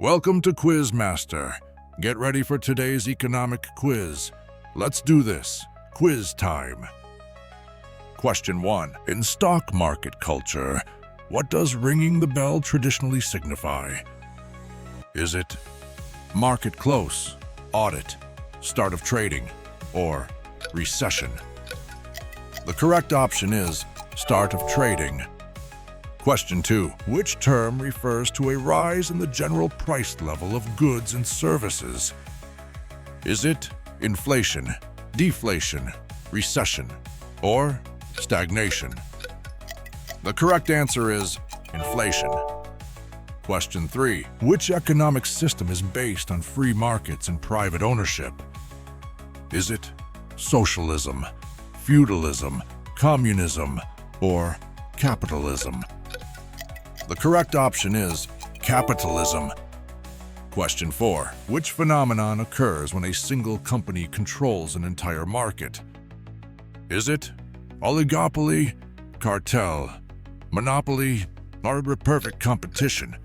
Welcome to Quiz Master. Get ready for today's economic quiz. Let's do this. Quiz time. Question 1. In stock market culture, what does ringing the bell traditionally signify? Is it market close, audit, start of trading, or recession? The correct option is start of trading. Question 2. Which term refers to a rise in the general price level of goods and services? Is it inflation, deflation, recession, or stagnation? The correct answer is inflation. Question 3. Which economic system is based on free markets and private ownership? Is it socialism, feudalism, communism, or capitalism? The correct option is capitalism. Question 4. Which phenomenon occurs when a single company controls an entire market? Is it oligopoly, cartel, monopoly, or perfect competition?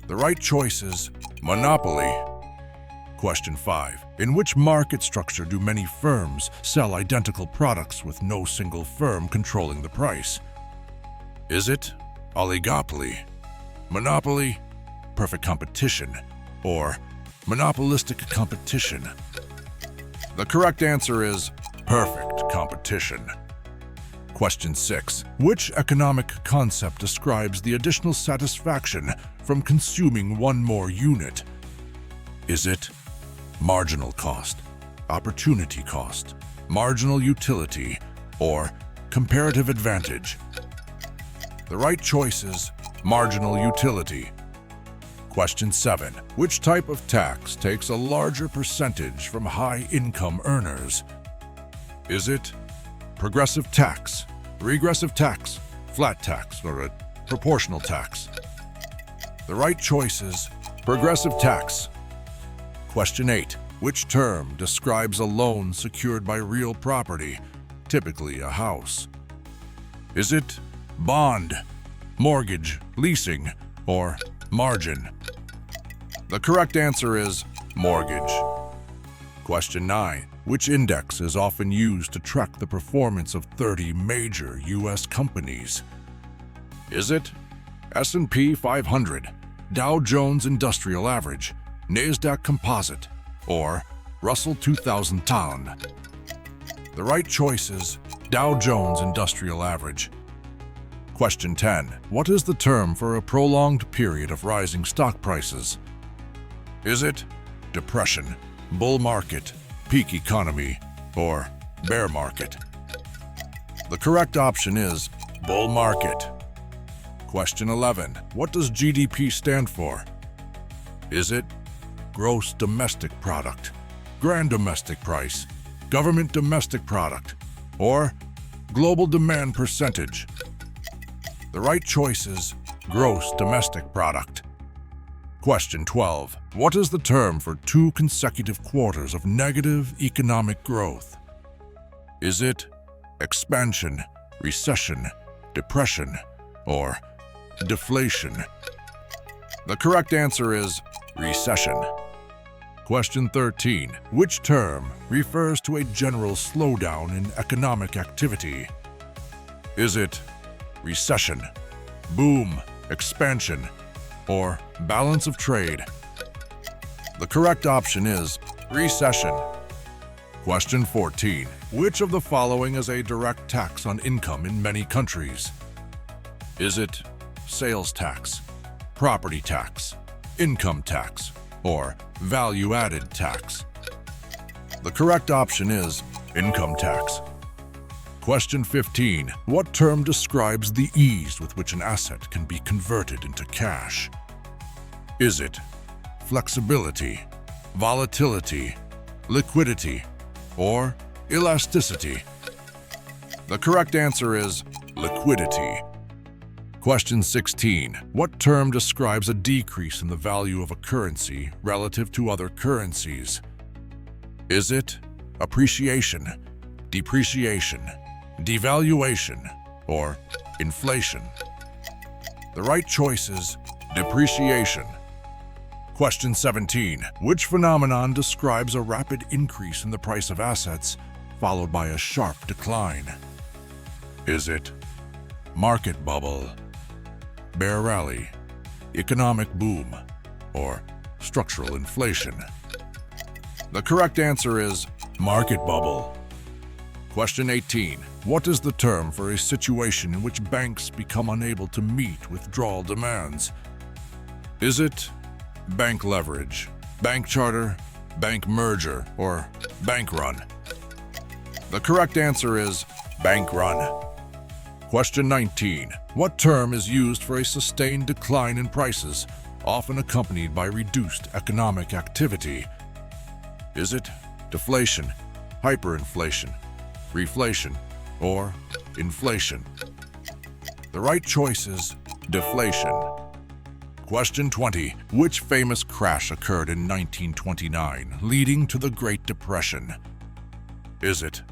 The right choice is monopoly. Question 5. In which market structure do many firms sell identical products with no single firm controlling the price? Is it oligopoly, monopoly, perfect competition, or monopolistic competition? The correct answer is perfect competition. Question 6. Which economic concept describes the additional satisfaction from consuming one more unit? Is it marginal cost, opportunity cost, marginal utility, or comparative advantage? The right choice is marginal utility. Question 7. Which type of tax takes a larger percentage from high-income earners? Is it progressive tax, regressive tax, flat tax, or a proportional tax? The right choice is progressive tax. Question 8. Which term describes a loan secured by real property, typically a house? Is it bond, mortgage, leasing, or margin? The correct answer is mortgage. Question 9. Which index is often used to track the performance of 30 major U.S. companies? Is it S&P 500, Dow Jones Industrial Average, Nasdaq Composite, or Russell 2000 Town? The right choice is Dow Jones Industrial Average. Question 10. What is the term for a prolonged period of rising stock prices? Is it depression, bull market, peak economy, or bear market? The correct option is bull market. Question 11. What does GDP stand for? Is it gross domestic product, grand domestic price, government domestic product, or global demand percentage? The right choice is gross domestic product. Question 12. What is the term for 2 consecutive quarters of negative economic growth? Is it expansion, recession, depression, or deflation? The correct answer is recession. Question 13. Which term refers to a general slowdown in economic activity? Is it recession, boom, expansion, or balance of trade? The correct option is recession. Question 14. Which of the following is a direct tax on income in many countries? Is it sales tax, property tax, income tax, or value-added tax? The correct option is income tax. Question 15. What term describes the ease with which an asset can be converted into cash? Is it flexibility, volatility, liquidity, or elasticity? The correct answer is liquidity. Question 16. What term describes a decrease in the value of a currency relative to other currencies? Is it appreciation, depreciation, devaluation, or inflation? The right choice is depreciation. Question 17. Which phenomenon describes a rapid increase in the price of assets followed by a sharp decline? Is it market bubble, bear rally, economic boom, or structural inflation? The correct answer is market bubble. Question 18. What is the term for a situation in which banks become unable to meet withdrawal demands? Is it bank leverage, bank charter, bank merger, or bank run? The correct answer is bank run. Question 19. What term is used for a sustained decline in prices, often accompanied by reduced economic activity? Is it deflation, hyperinflation, reflation, or inflation? The right choice is deflation. Question 20. Which famous crash occurred in 1929, leading to the Great Depression? Is it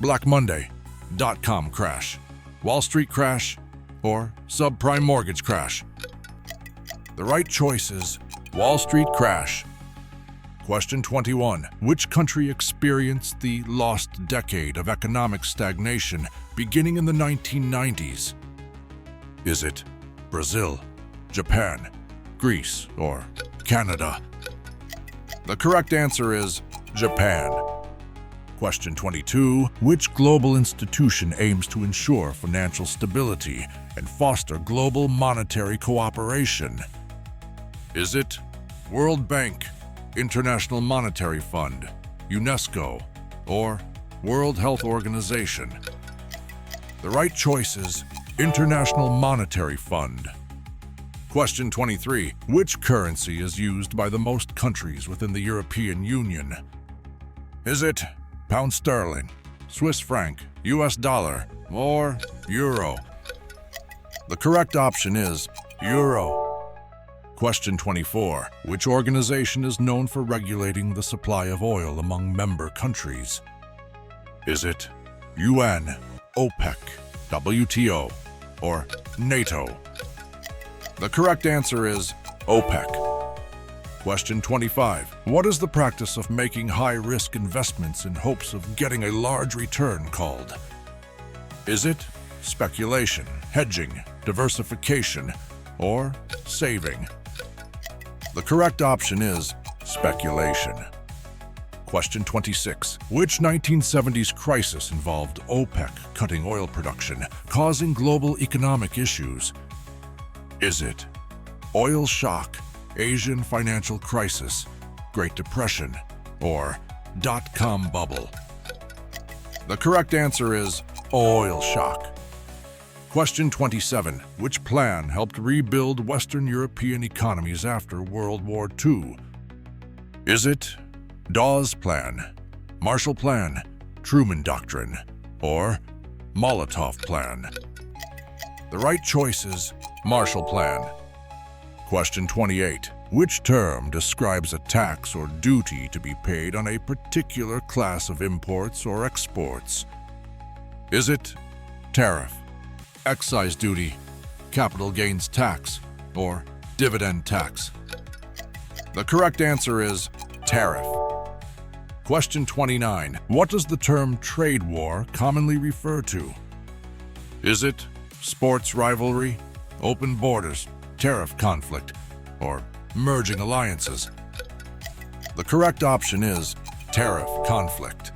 Black Monday, dot-com crash, Wall Street crash, or subprime mortgage crash? The right choice is Wall Street crash. Question 21. Which country experienced the lost decade of economic stagnation beginning in the 1990s? Is it Brazil, Japan, Greece, or Canada? The correct answer is Japan. Question 22. Which global institution aims to ensure financial stability and foster global monetary cooperation? Is it World Bank, International Monetary Fund, UNESCO, or World Health Organization? The right choice is International Monetary Fund. Question 23. Which currency is used by the most countries within the European Union? Is it pound sterling, Swiss franc, US dollar, or euro? The correct option is euro. Question 24. Which organization is known for regulating the supply of oil among member countries? Is it UN, OPEC, WTO, or NATO? The correct answer is OPEC. Question 25. What is the practice of making high-risk investments in hopes of getting a large return called? Is it speculation, hedging, diversification, or saving? The correct option is speculation. Question 26. Which 1970s crisis involved OPEC cutting oil production, causing global economic issues? Is it oil shock, Asian financial crisis, Great Depression, or dot-com bubble? The correct answer is oil shock. Question 27. Which plan helped rebuild Western European economies after World War II? Is it Dawes Plan, Marshall Plan, Truman Doctrine, or Molotov Plan? The right choice is Marshall Plan. Question 28. Which term describes a tax or duty to be paid on a particular class of imports or exports? Is it tariff, excise duty, capital gains tax, or dividend tax? The correct answer is tariff. Question 29. What does the term trade war commonly refer to? Is it sports rivalry, open borders, tariff conflict, or merging alliances? The correct option is tariff conflict.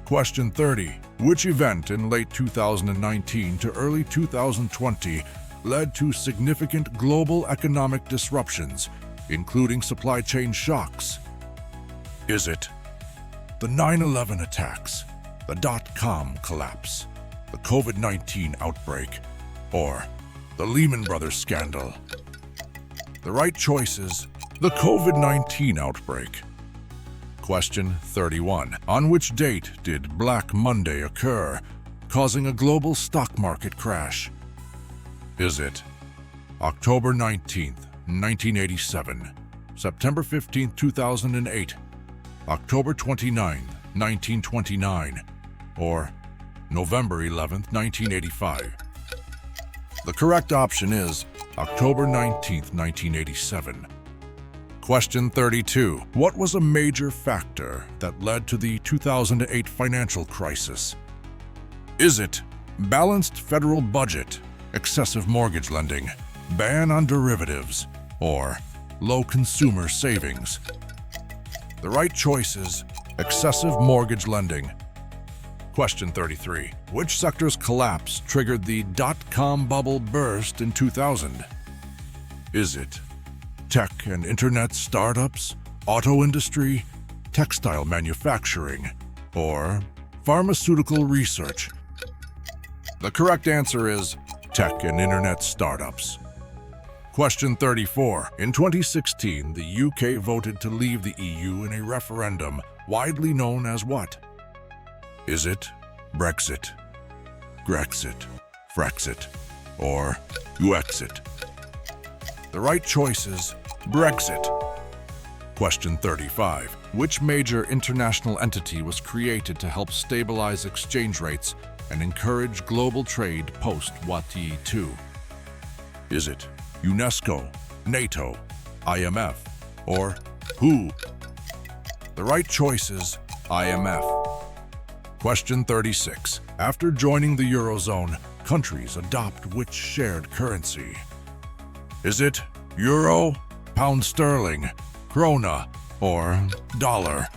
Question 30. Which event in late 2019 to early 2020 led to significant global economic disruptions, including supply chain shocks? Is it the 9/11 attacks, the dot-com collapse, the COVID-19 outbreak, or the Lehman Brothers scandal? The right choice is the COVID-19 outbreak. Question 31. On which date did Black Monday occur, causing a global stock market crash? Is it October 19th, 1987, September 15th, 2008, October 29th, 1929, or November 11th, 1985? The correct option is October 19th, 1987. Question 32. What was a major factor that led to the 2008 financial crisis? Is it balanced federal budget, excessive mortgage lending, ban on derivatives, or low consumer savings? The right choice is excessive mortgage lending. Question 33. Which sector's collapse triggered the dot-com bubble burst in 2000? Is it tech and internet startups, auto industry, textile manufacturing, or pharmaceutical research? The correct answer is tech and internet startups. Question 34. In 2016, the UK voted to leave the EU in a referendum widely known as what? Is it Brexit, Grexit, Frexit, or Uexit? The right choice is Brexit. Question 35. Which major international entity was created to help stabilize exchange rates and encourage global trade post-World War II? Is it UNESCO, NATO, IMF, or WHO? The right choice is IMF. Question 36. After joining the Eurozone, countries adopt which shared currency? Is it euro, pound sterling, krona, or dollar?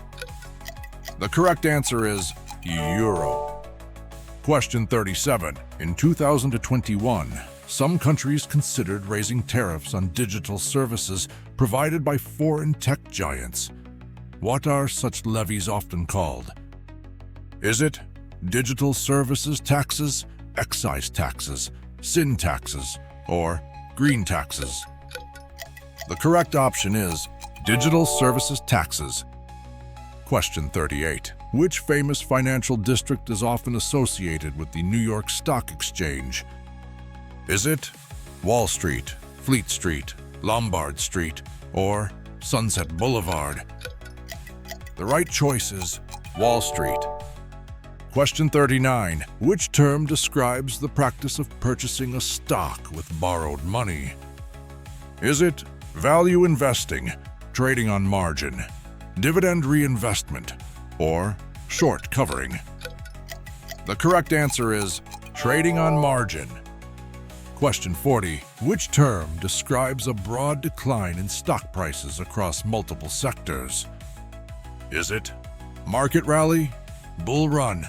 The correct answer is euro. Question 37. In 2021, some countries considered raising tariffs on digital services provided by foreign tech giants. What are such levies often called? Is it digital services taxes, excise taxes, sin taxes, or green taxes? The correct option is digital services taxes. Question 38. Which famous financial district is often associated with the New York Stock Exchange? Is it Wall Street, Fleet Street, Lombard Street, or Sunset Boulevard? The right choice is Wall Street. Question 39. Which term describes the practice of purchasing a stock with borrowed money? Is it value investing, trading on margin, dividend reinvestment, or short covering? The correct answer is trading on margin. Question 40. Which term describes a broad decline in stock prices across multiple sectors? Is it market rally, bull run,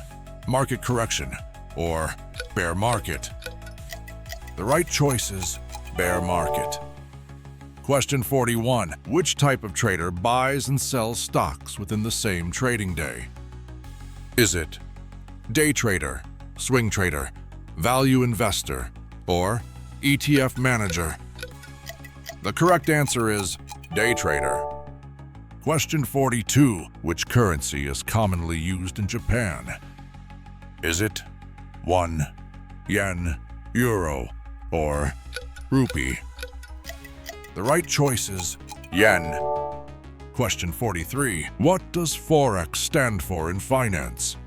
market correction, or bear market? The right choice is bear market. Question 41. Which type of trader buys and sells stocks within the same trading day? Is it day trader, swing trader, value investor, or ETF manager? The correct answer is day trader. Question 42. Which currency is commonly used in Japan? Is it won, yen, euro, or rupee? The right choice is yen. Question 43. What does Forex stand for in finance?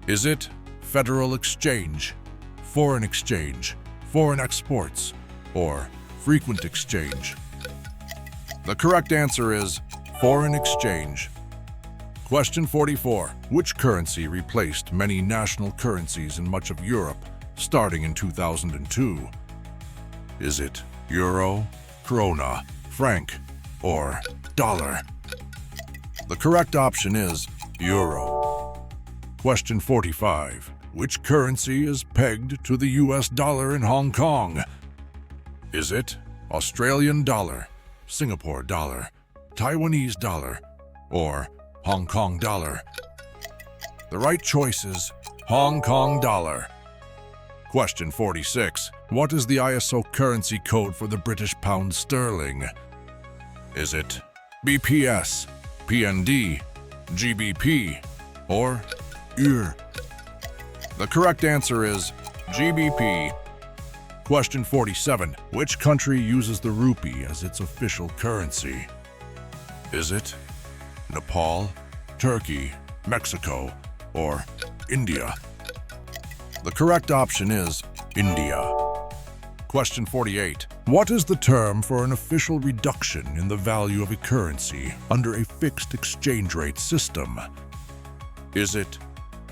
Is it Federal Exchange, Foreign Exchange, Foreign Exports, or Frequent Exchange? The correct answer is Foreign Exchange. Question 44. Which currency replaced many national currencies in much of Europe starting in 2002? Is it euro, krona, franc, or dollar? The correct option is euro. Question 45. Which currency is pegged to the US dollar in Hong Kong? Is it Australian dollar, Singapore dollar, Taiwanese dollar, or Hong Kong dollar? The right choice is Hong Kong dollar. Question 46. What is the ISO currency code for the British pound sterling? Is it BPS, PND, GBP, or EUR? The correct answer is GBP. Question 47. Which country uses the rupee as its official currency? Is it Nepal, Turkey, Mexico, or India? The correct option is India. Question 48. What is the term for an official reduction in the value of a currency under a fixed exchange rate system? Is it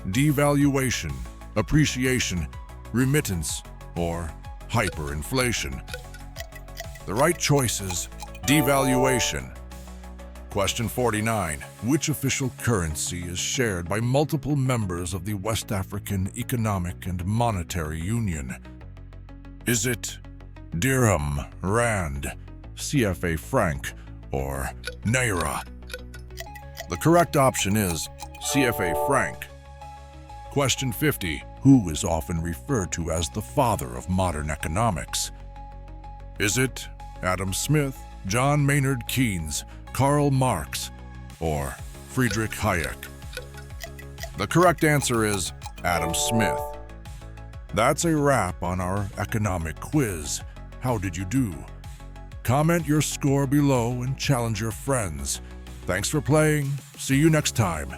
devaluation, appreciation, remittance, or hyperinflation? The right choice is devaluation. Question 49. Which official currency is shared by multiple members of the West African Economic and Monetary Union? Is it dirham, rand, CFA franc, or naira? The correct option is CFA franc. Question 50. Who is often referred to as the father of modern economics? Is it Adam Smith, John Maynard Keynes, Karl Marx, or Friedrich Hayek? The correct answer is Adam Smith. That's a wrap on our economic quiz. How did you do? Comment your score below and challenge your friends. Thanks for playing. See you next time.